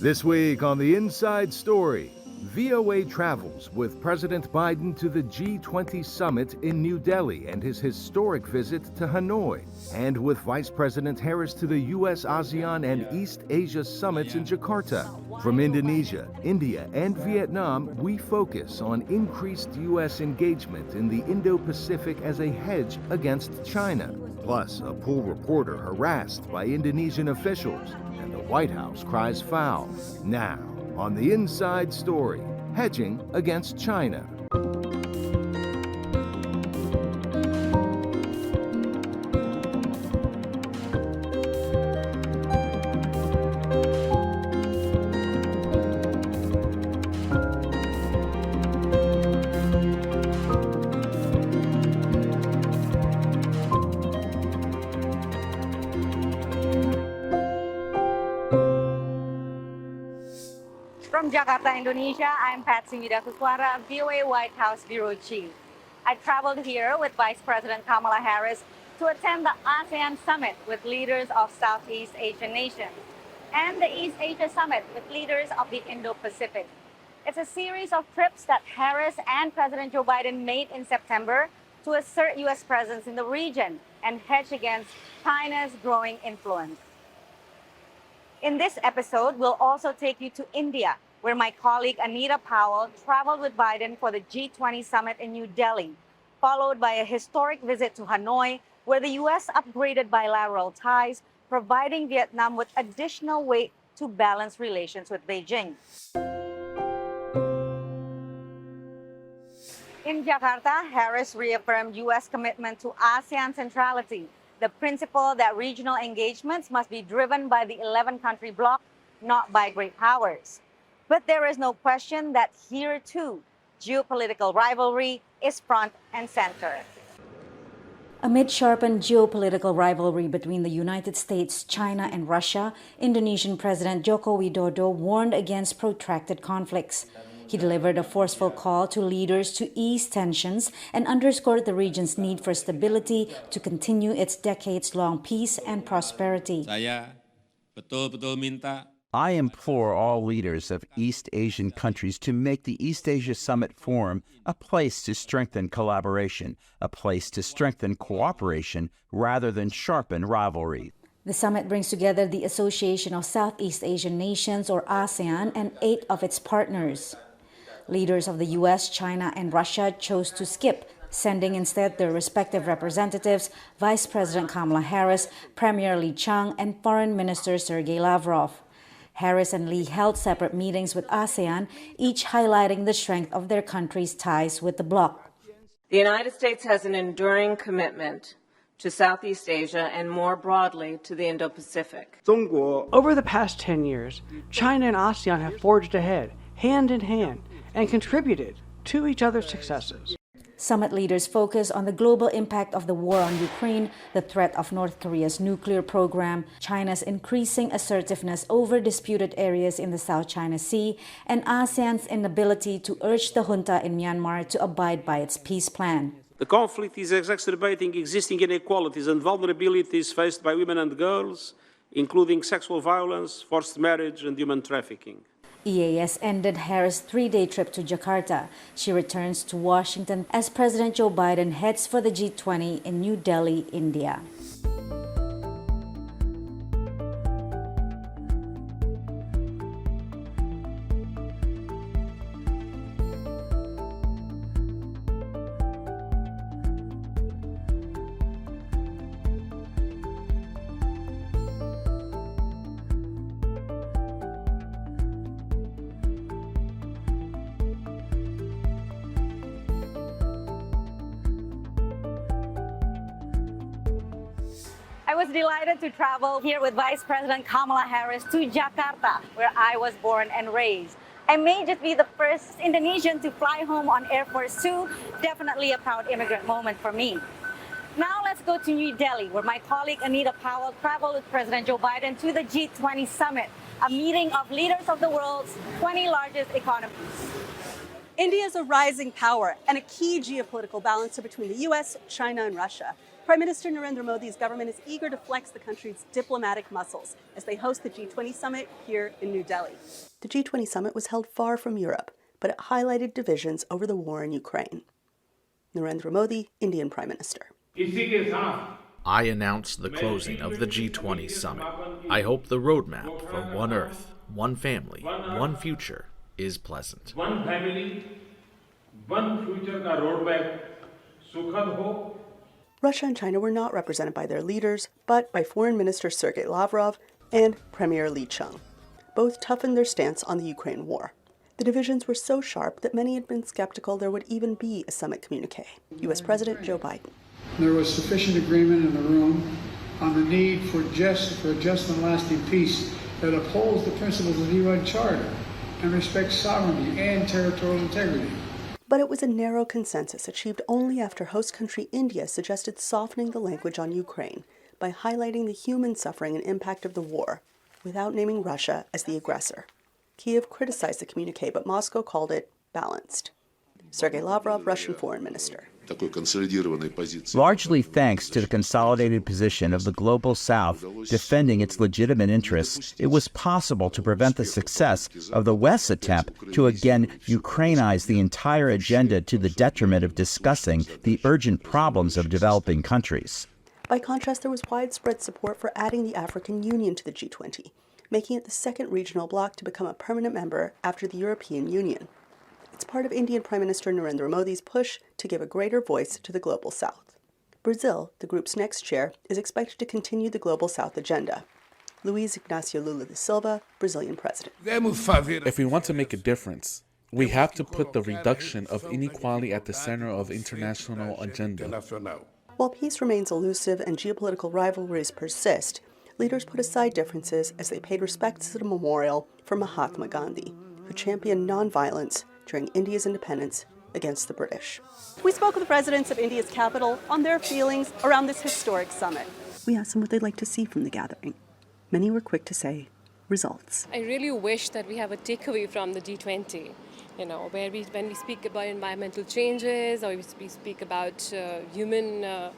This week on The Inside Story, VOA travels with President Biden to the G20 Summit in New Delhi and his historic visit to Hanoi, and with Vice President Harris to the U.S. ASEAN and East Asia Summits in Jakarta. From Indonesia, India, and Vietnam, we focus on increased U.S. engagement in the Indo-Pacific as a hedge against China. Plus, a pool reporter harassed by Indonesian officials, and the White House cries foul. Now, on The Inside Story, Hedging Against China. From Jakarta, Indonesia, I'm Patsy Widakuswara, VOA White House Bureau Chief. I traveled here with Vice President Kamala Harris to attend the ASEAN Summit with leaders of Southeast Asian nations and the East Asia Summit with leaders of the Indo-Pacific. It's a series of trips that Harris and President Joe Biden made in September to assert U.S. presence in the region and hedge against China's growing influence. In this episode, we'll also take you to India, where my colleague Anita Powell traveled with Biden for the G20 Summit in New Delhi, followed by a historic visit to Hanoi, where the U.S. upgraded bilateral ties, providing Vietnam with additional weight to balance relations with Beijing. In Jakarta, Harris reaffirmed U.S. commitment to ASEAN centrality, the principle that regional engagements must be driven by the 11-country bloc, not by great powers. But there is no question that here, too, geopolitical rivalry is front and center. Amid sharpened geopolitical rivalry between the United States, China, and Russia, Indonesian President Joko Widodo warned against protracted conflicts. He delivered a forceful call to leaders to ease tensions and underscored the region's need for stability to continue its decades-long peace and prosperity. I implore all leaders of East Asian countries to make the East Asia Summit Forum a place to strengthen collaboration, a place to strengthen cooperation rather than sharpen rivalry. The summit brings together the Association of Southeast Asian Nations, or ASEAN, and 8 of its partners. Leaders of the U.S., China, and Russia chose to skip, sending instead their respective representatives, Vice President Kamala Harris, Premier Li Qiang, and Foreign Minister Sergei Lavrov. Harris and Li held separate meetings with ASEAN, each highlighting the strength of their countries' ties with the bloc. The United States has an enduring commitment to Southeast Asia and more broadly to the Indo-Pacific. Over the past 10 years, China and ASEAN have forged ahead, hand in hand, and contributed to each other's successes. Summit leaders focus on the global impact of the war on Ukraine, the threat of North Korea's nuclear program, China's increasing assertiveness over disputed areas in the South China Sea, and ASEAN's inability to urge the junta in Myanmar to abide by its peace plan. The conflict is exacerbating existing inequalities and vulnerabilities faced by women and girls, including sexual violence, forced marriage, and human trafficking. EAS ended Harris' 3-day trip to Jakarta. She returns to Washington as President Joe Biden heads for the G20 in New Delhi, India. I was delighted to travel here with Vice President Kamala Harris to Jakarta, where I was born and raised. I may just be the first Indonesian to fly home on Air Force Two, definitely a proud immigrant moment for me. Now let's go to New Delhi, where my colleague Anita Powell traveled with President Joe Biden to the G20 Summit, a meeting of leaders of the world's 20 largest economies. India is a rising power and a key geopolitical balancer between the U.S., China, and Russia. Prime Minister Narendra Modi's government is eager to flex the country's diplomatic muscles as they host the G20 Summit here in New Delhi. The G20 Summit was held far from Europe, but it highlighted divisions over the war in Ukraine. Narendra Modi, Indian Prime Minister. I announced the closing of the G20 Summit. I hope the roadmap for one Earth, one family, one future is pleasant. One family, one future का roadmap सुखद हो. Russia and China were not represented by their leaders, but by Foreign Minister Sergei Lavrov and Premier Li Qiang. Both toughened their stance on the Ukraine war. The divisions were so sharp that many had been skeptical there would even be a summit communique. U.S. President Joe Biden. There was sufficient agreement in the room on the need for a just and lasting peace that upholds the principles of the UN Charter and respects sovereignty and territorial integrity. But it was a narrow consensus achieved only after host country India suggested softening the language on Ukraine by highlighting the human suffering and impact of the war, without naming Russia as the aggressor. Kiev criticized the communique, but Moscow called it balanced. Sergei Lavrov, Russian Foreign Minister. Largely thanks to the consolidated position of the Global South defending its legitimate interests, it was possible to prevent the success of the West's attempt to again Ukrainize the entire agenda to the detriment of discussing the urgent problems of developing countries. By contrast, there was widespread support for adding the African Union to the G20, making it the second regional bloc to become a permanent member after the European Union. It's part of Indian Prime Minister Narendra Modi's push to give a greater voice to the Global South. Brazil, the group's next chair, is expected to continue the Global South agenda. Luiz Inácio Lula da Silva, Brazilian president. If we want to make a difference, we have to put the reduction of inequality at the center of international agenda. While peace remains elusive and geopolitical rivalries persist, leaders put aside differences as they paid respects at a memorial for Mahatma Gandhi, who championed nonviolence during India's independence against the British. We spoke with the residents of India's capital on their feelings around this historic summit. We asked them what they'd like to see from the gathering. Many were quick to say, results. I really wish that we have a takeaway from the G20, where when we speak about environmental changes, or we speak about human,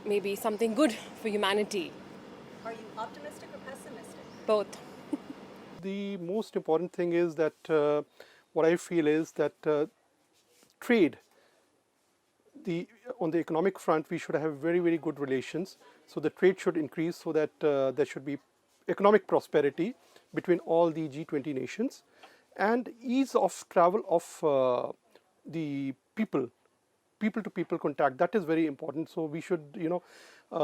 maybe something good for humanity. Are you optimistic or pessimistic? Both. The most important thing is that what I feel is that trade, on the economic front, we should have very, very good relations. So the trade should increase so that there should be economic prosperity between all the G20 nations, and ease of travel of the people-to-people contact. That is very important. So we should,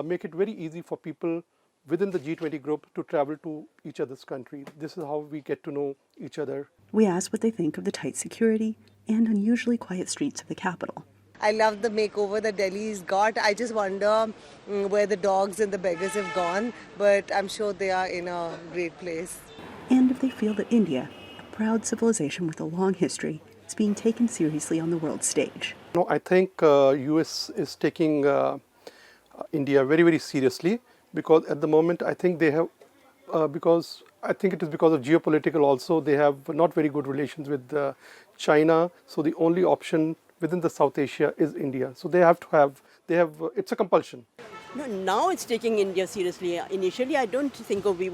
make it very easy for people within the G20 group to travel to each other's country. This is how we get to know each other. We asked what they think of the tight security and unusually quiet streets of the capital. I love the makeover that Delhi's got. I just wonder where the dogs and the beggars have gone, but I'm sure they are in a great place. And if they feel that India, a proud civilization with a long history, is being taken seriously on the world stage. I think US is taking India very, very seriously, because at the moment I think they have, because it is because of geopolitical also, they have not very good relations with China. So the only option within the South Asia is India. So they have, it's a compulsion. No, now it's taking India seriously. Initially, I don't think we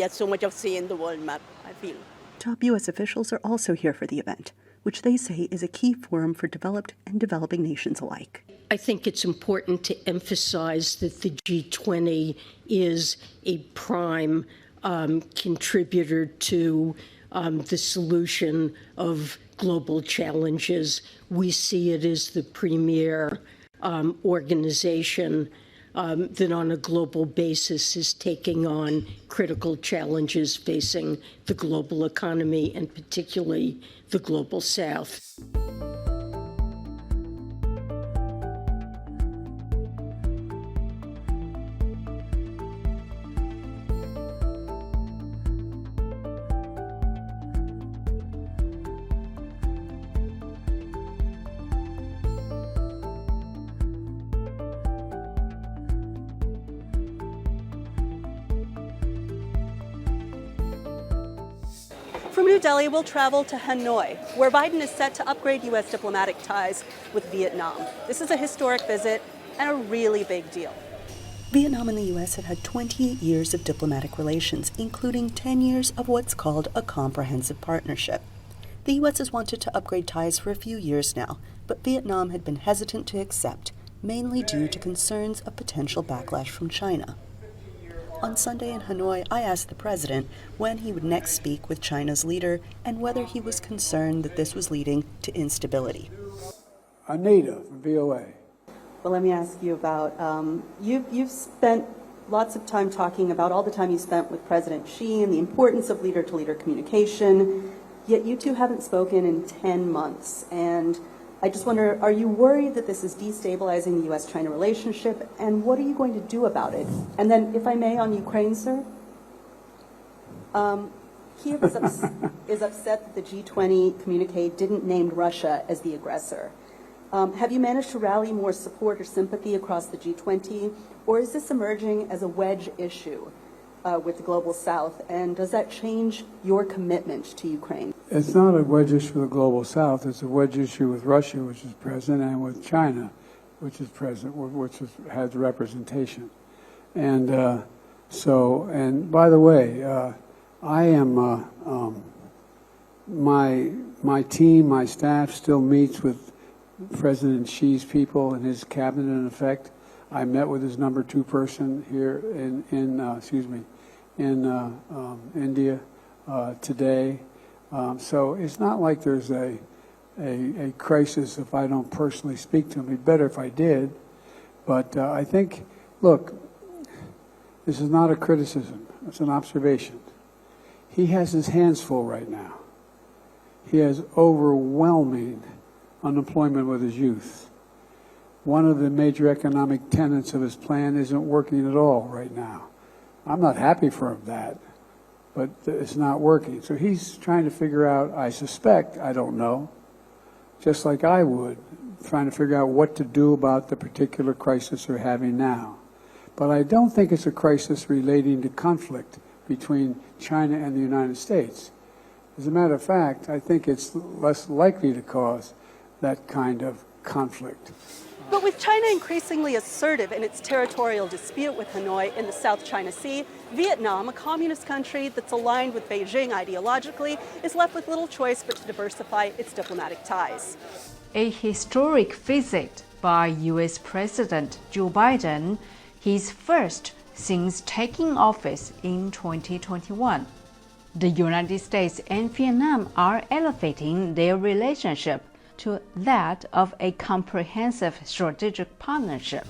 had so much of say in the world map, I feel. Top US officials are also here for the event, which they say is a key forum for developed and developing nations alike. I think it's important to emphasize that the G20 is a prime contributor to the solution of global challenges. We see it as the premier organization that on a global basis is taking on critical challenges facing the global economy and particularly the global South. From New Delhi, we'll travel to Hanoi, where Biden is set to upgrade U.S. diplomatic ties with Vietnam. This is a historic visit and a really big deal. Vietnam and the U.S. have had 28 years of diplomatic relations, including 10 years of what's called a comprehensive partnership. The U.S. has wanted to upgrade ties for a few years now, but Vietnam had been hesitant to accept, mainly due to concerns of potential backlash from China. On Sunday in Hanoi, I asked the president when he would next speak with China's leader and whether he was concerned that this was leading to instability. Anita from VOA. Well, let me ask you about, you've spent lots of time talking about all the time you spent with President Xi and the importance of leader-to-leader communication, yet you two haven't spoken in 10 months. And I just wonder, are you worried that this is destabilizing the U.S.-China relationship, and what are you going to do about it? And then, if I may, on Ukraine, sir, Kiev is upset that the G20 communique didn't name Russia as the aggressor. Have you managed to rally more support or sympathy across the G20, or is this emerging as a wedge issue with the Global South, and does that change your commitment to Ukraine? It's not a wedge issue with the Global South. It's a wedge issue with Russia, which is present, and with China, which is present, has representation. And and by the way, I am my team, my staff still meets with President Xi's people and his cabinet. In effect, I met with his number 2 person here in India today. So it's not like there's a crisis if I don't personally speak to him. It'd be better if I did. But I think, look, this is not a criticism. It's an observation. He has his hands full right now. He has overwhelming unemployment with his youth. One of the major economic tenets of his plan isn't working at all right now. I'm not happy for that, but it's not working. So he's trying to figure out, I suspect, I don't know, just like I would, trying to figure out what to do about the particular crisis we're having now. But I don't think it's a crisis relating to conflict between China and the United States. As a matter of fact, I think it's less likely to cause that kind of conflict. But with China increasingly assertive in its territorial dispute with Hanoi in the South China Sea, Vietnam, a communist country that's aligned with Beijing ideologically, is left with little choice but to diversify its diplomatic ties. A historic visit by U.S. President Joe Biden, his first since taking office in 2021. The United States and Vietnam are elevating their relationship to that of a comprehensive strategic partnership,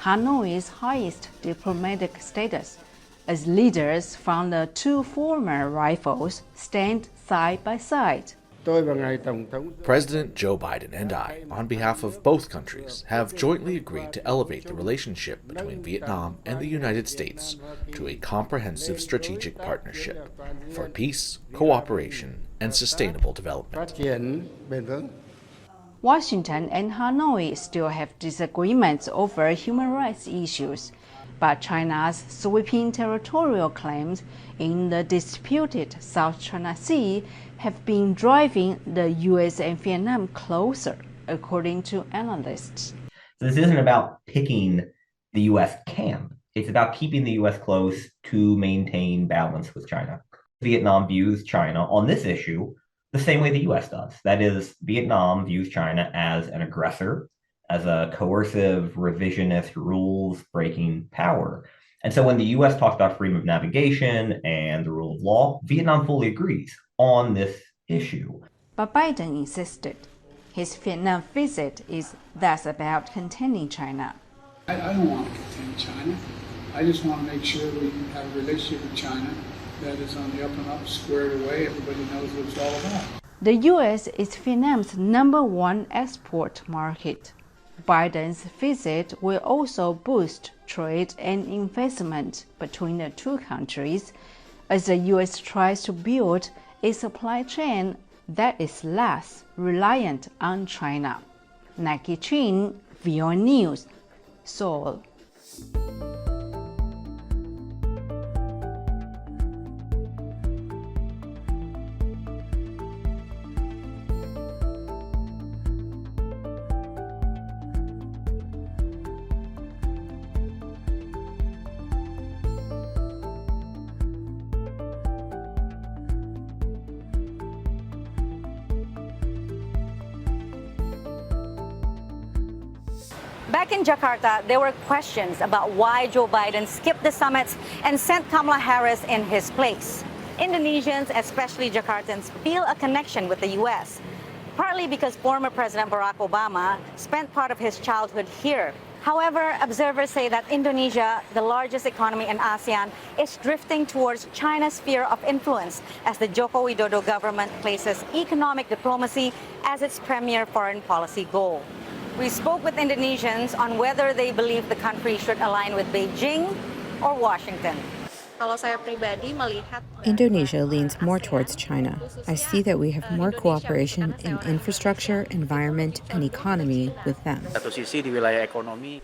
Hanoi's highest diplomatic status, as leaders from the two former rivals stand side by side. President Joe Biden and I, on behalf of both countries, have jointly agreed to elevate the relationship between Vietnam and the United States to a comprehensive strategic partnership for peace, cooperation, and sustainable development. Washington and Hanoi still have disagreements over human rights issues, but China's sweeping territorial claims in the disputed South China Sea have been driving the U.S. and Vietnam closer, according to analysts. So this isn't about picking the U.S. camp. It's about keeping the U.S. close to maintain balance with China. Vietnam views China on this issue the same way the U.S. does. That is, Vietnam views China as an aggressor, as a coercive, revisionist, rules-breaking power. And so when the U.S. talks about freedom of navigation and the rule of law, Vietnam fully agrees on this issue. But Biden insisted his Vietnam visit is thus about containing China. I don't want to contain China. I just want to make sure we have a relationship with China that is on the up and up, squared away. Everybody knows what it's all about. The U.S. is Vietnam's #1 export market. Biden's visit will also boost trade and investment between the two countries as the U.S. tries to build a supply chain that is less reliant on China. Nike Chin, VOA News, Seoul. Back in Jakarta, there were questions about why Joe Biden skipped the summits and sent Kamala Harris in his place. Indonesians, especially Jakartans, feel a connection with the U.S., partly because former President Barack Obama spent part of his childhood here. However, observers say that Indonesia, the largest economy in ASEAN, is drifting towards China's sphere of influence as the Joko Widodo government places economic diplomacy as its premier foreign policy goal. We spoke with Indonesians on whether they believe the country should align with Beijing or Washington. Indonesia leans more towards China. I see that we have more cooperation in infrastructure, environment, and economy with them.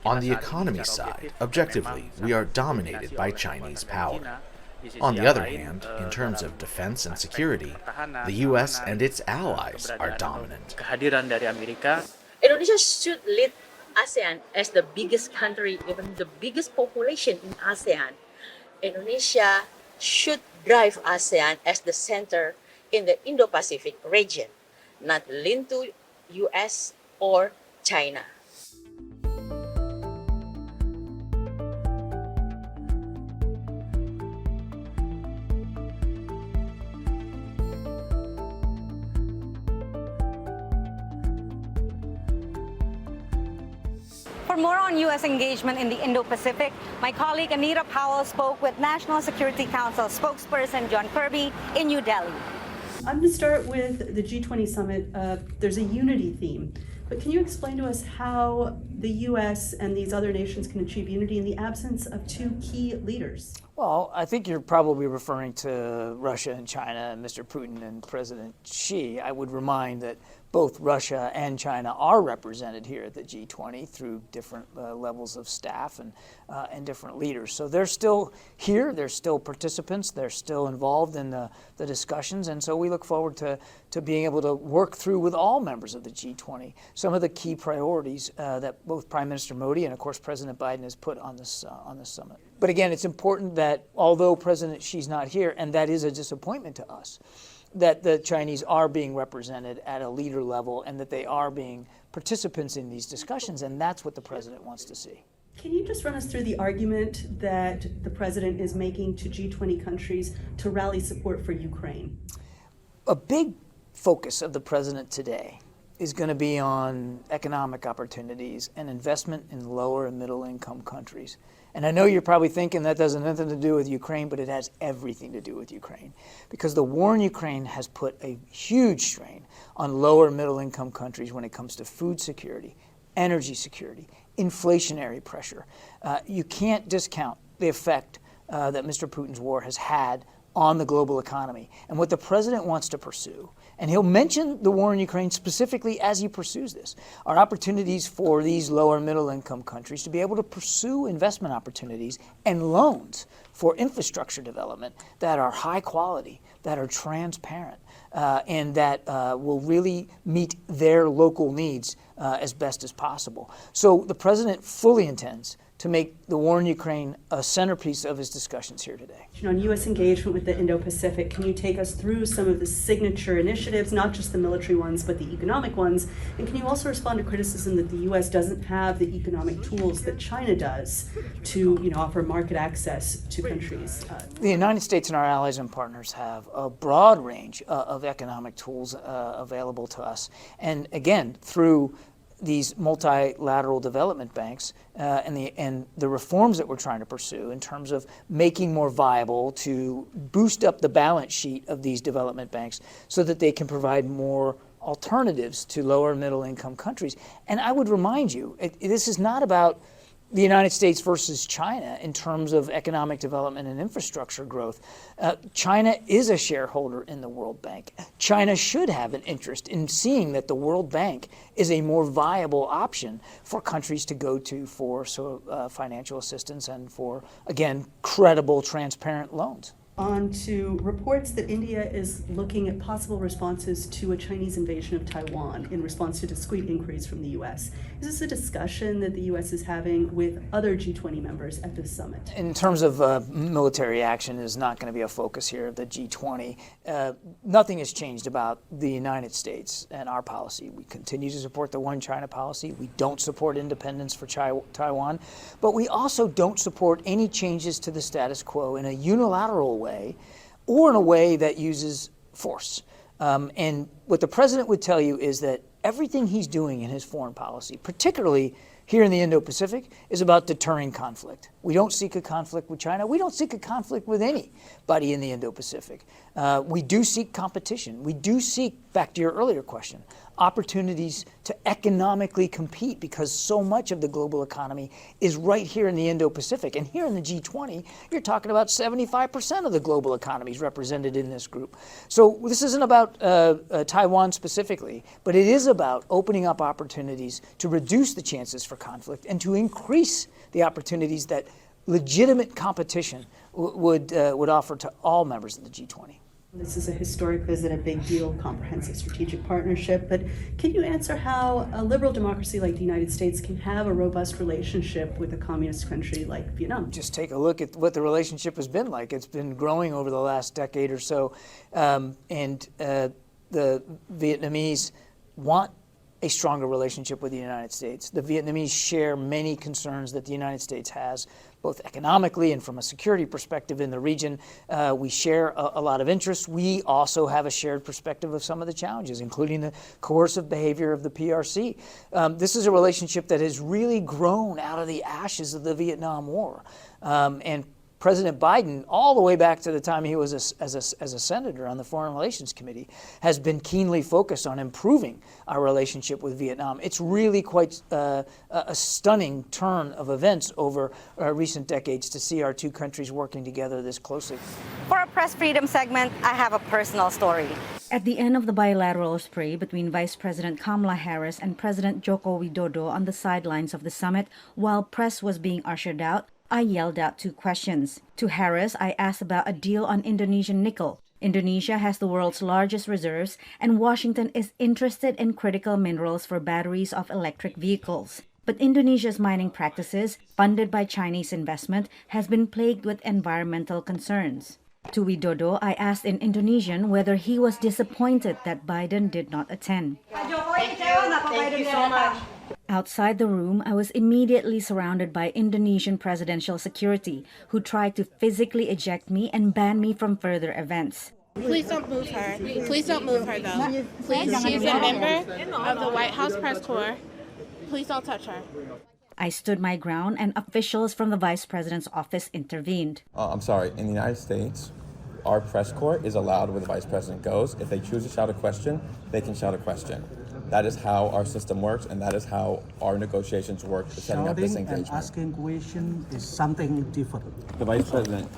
On the economy side, objectively, we are dominated by Chinese power. On the other hand, in terms of defense and security, the U.S. and its allies are dominant. Indonesia should lead ASEAN as the biggest country, even the biggest population in ASEAN. Indonesia should drive ASEAN as the center in the Indo-Pacific region, not lean to US or China. For more on U.S. engagement in the Indo-Pacific, my colleague Anita Powell spoke with National Security Council spokesperson John Kirby in New Delhi. I'm going to start with the G20 Summit. There's a unity theme, but can you explain to us how the U.S. and these other nations can achieve unity in the absence of two key leaders? Well, I think you're probably referring to Russia and China and Mr. Putin and President Xi. I would remind that both Russia and China are represented here at the G20 through different levels of staff and different leaders. So they're still here, they're still participants, they're still involved in the discussions, and so we look forward to being able to work through with all members of the G20 some of the key priorities that both Prime Minister Modi and, of course, President Biden has put on this summit. But again, it's important that although President Xi's not here, and that is a disappointment to us, that the Chinese are being represented at a leader level and that they are being participants in these discussions, and that's what the president wants to see. Can you just run us through the argument that the president is making to G20 countries to rally support for Ukraine? A big focus of the president today is going to be on economic opportunities and investment in lower and middle income countries. And I know you're probably thinking that doesn't have nothing to do with Ukraine, but it has everything to do with Ukraine. Because the war in Ukraine has put a huge strain on lower middle income countries when it comes to food security, energy security, inflationary pressure. You can't discount the effect that Mr. Putin's war has had on the global economy. And what the president wants to pursue, and he'll mention the war in Ukraine specifically as he pursues this, are opportunities for these lower middle income countries to be able to pursue investment opportunities and loans for infrastructure development that are high quality, that are transparent, and that will really meet their local needs as best as possible. So the president fully intends to make the war in Ukraine a centerpiece of his discussions here today. On U.S. engagement with the Indo-Pacific, can you take us through some of the signature initiatives, not just the military ones, but the economic ones? And can you also respond to criticism that the U.S. doesn't have the economic tools that China does to offer market access to countries? The United States and our allies and partners have a broad range of economic tools available to us. And again, through these multilateral development banks and the reforms that we're trying to pursue in terms of making more viable to boost up the balance sheet of these development banks so that they can provide more alternatives to lower middle income countries. And I would remind you, this is not about the United States versus China in terms of economic development and infrastructure growth. China is a shareholder in the World Bank. China should have an interest in seeing that the World Bank is a more viable option for countries to go to for financial assistance and for, again, credible, transparent loans. On to reports that India is looking at possible responses to a Chinese invasion of Taiwan in response to discrete inquiries from the U.S. Is this a discussion that the U.S. is having with other G20 members at this summit? In terms of military action is not going to be a focus here of the G20. Nothing has changed about the United States and our policy. We continue to support the One China policy. We don't support independence for Taiwan, but we also don't support any changes to the status quo in a unilateral way or in a way that uses force. And what the president would tell you is that everything he's doing in his foreign policy, particularly here in the Indo-Pacific, is about deterring conflict. We don't seek a conflict with China. We don't seek a conflict with anybody in the Indo-Pacific. We do seek competition. We do seek, back to your earlier question, opportunities to economically compete, because so much of the global economy is right here in the Indo-Pacific. And here in the G20, you're talking about 75% of the global economy is represented in this group. So this isn't about Taiwan specifically, but it is about opening up opportunities to reduce the chances for conflict and to increase the opportunities that legitimate competition would offer to all members of the G20. This is a historic visit, a big deal, comprehensive strategic partnership, but can you answer how a liberal democracy like the United States can have a robust relationship with a communist country like Vietnam? Just take a look at what the relationship has been like. It's been growing over the last decade or so, and the Vietnamese want a stronger relationship with the United States. The Vietnamese share many concerns that the United States has, both economically and from a security perspective in the region. We share a lot of interests. We also have a shared perspective of some of the challenges, including the coercive behavior of the PRC. This is a relationship that has really grown out of the ashes of the Vietnam War. And President Biden, all the way back to the time he was as a senator on the Foreign Relations Committee, has been keenly focused on improving our relationship with Vietnam. It's really quite a stunning turn of events over recent decades to see our two countries working together this closely. For a Press Freedom segment, I have a personal story. At the end of the bilateral spree between Vice President Kamala Harris and President Joko Widodo on the sidelines of the summit, while press was being ushered out, I yelled out two questions. To Harris, I asked about a deal on Indonesian nickel. Indonesia has the world's largest reserves, and Washington is interested in critical minerals for batteries of electric vehicles. But Indonesia's mining practices, funded by Chinese investment, has been plagued with environmental concerns. To Widodo, I asked in Indonesian whether he was disappointed that Biden did not attend. Thank you so much. Outside the room, I was immediately surrounded by Indonesian presidential security, who tried to physically eject me and ban me from further events. Please don't move her. Please don't move her, though. Please, she's a member of the White House press corps. Please don't touch her. I stood my ground, and officials from the vice president's office intervened. I'm sorry, in the United States, our press corps is allowed where the vice president goes. If they choose to shout a question, they can shout a question. That is how our system works, and that is how our negotiations work for setting up this engagement. And asking question is something different. The vice president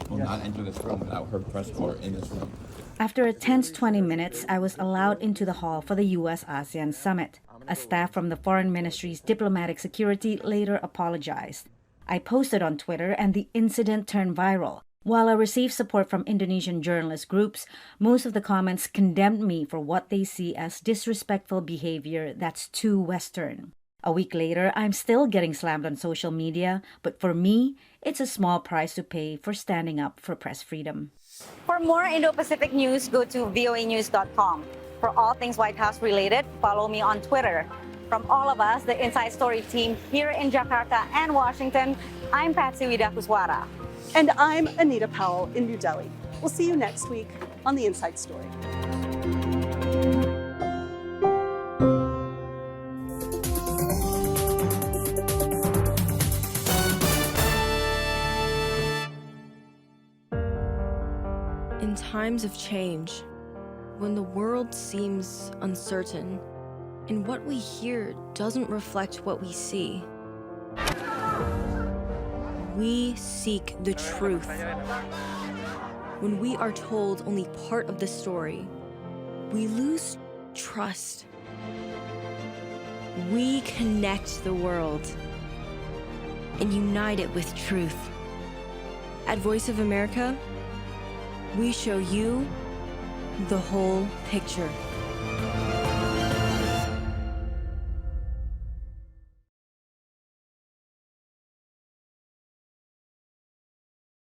will not enter this room without her press corps in this room. After a tense 20 minutes, I was allowed into the hall for the U.S.-ASEAN Summit. A staff from the Foreign Ministry's diplomatic security later apologized. I posted on Twitter, and the incident turned viral. While I received support from Indonesian journalist groups, most of the comments condemned me for what they see as disrespectful behavior that's too Western. A week later, I'm still getting slammed on social media, but for me, it's a small price to pay for standing up for press freedom. For more Indo-Pacific news, go to voanews.com. For all things White House related, follow me on Twitter. From all of us, the Inside Story team here in Jakarta and Washington, I'm Patsy Widakuswara. And I'm Anita Powell in New Delhi. We'll see you next week on The Inside Story. In times of change, when the world seems uncertain, and what we hear doesn't reflect what we see, we seek the truth. When we are told only part of the story, we lose trust. We connect the world and unite it with truth. At Voice of America, We show you the whole picture.